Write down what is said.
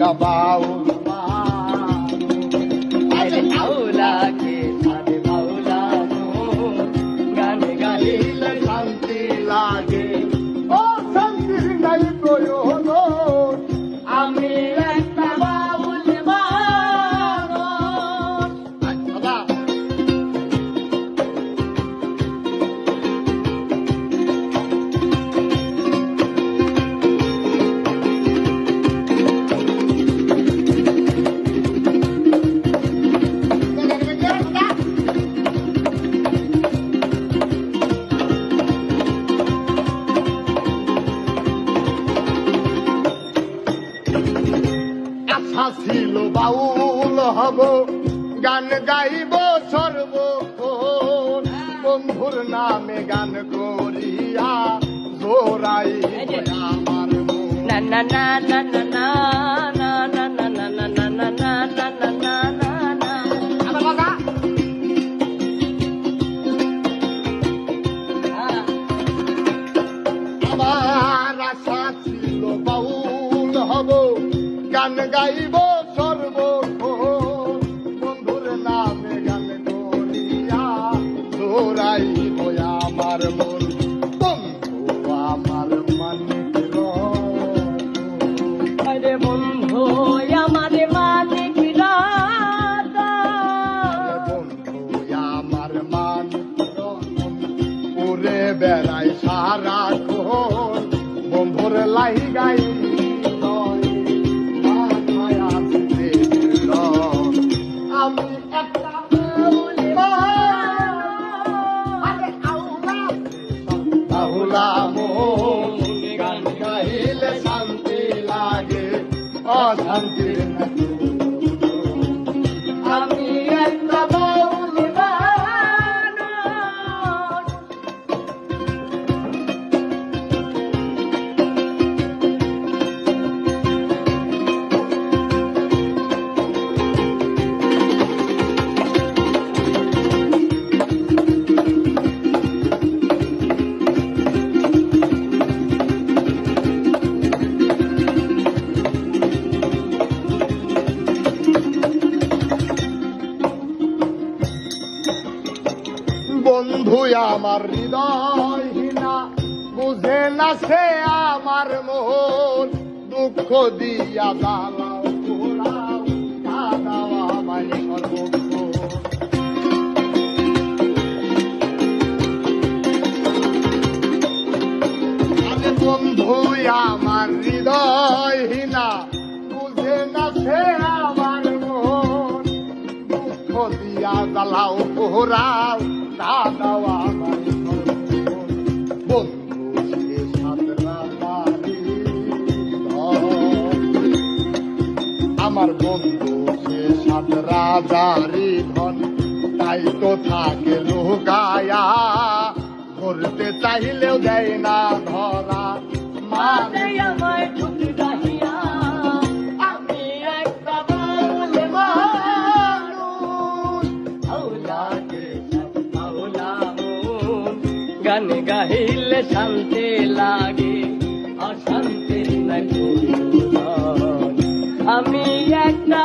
একটা বাউল বাউলাকে সাধে বাউলা গান গাইলে শান্তি লাগে ও শান্তির নাই প্রয়োজন আমি একটা বাউল বাবা ছিল বাউল হব গান গাইব সর্বক্ষণ বন্ধুর নামে গান করিয়া জোরাই আমার না না না না না না না না না না না না না না না না না না আমার বাবা আমার আশা ছিল বাউল হব গান গাইব সর্বক্ষণ বন্ধুর নামে গান করিয়া জোরাইব আমার মন বন্ধু আমার মানিক আরে বন্ধু আমার মালিক রাজা বন্ধু আমার মানিক উড়ে বেড়াই সারাক্ষণ বন্ধুর লাই গাই আমি একটা বাউলা মন গান গাইলে শান্তি লাগে অশান্তি আমি একটা বাউল বন্ধু আমার হৃদয়হীনা বুঝে না সে আমার মন দুঃখ দিয়া জ্বালাও পোড়াও কাঁদাও আমায় সর্বক্ষণ আরে বন্ধু আমার হৃদয়হীনা বুঝে না সে আমার মন দুঃখ দিয়া জ্বালাও পোড়াও দাদাও আমার বন্ধু সে সাতরাদারি আমার বন্ধু সে সাত রাজারি ধন তাই তো থাকে লুকায়া ধরতে চাইলেও দেয় না ধরা মাঝে আমায় ঠুকে রাখিয়া আমি একটা বাউল গান গাইলে শান্তি লাগে অশান্তির না আমি একটা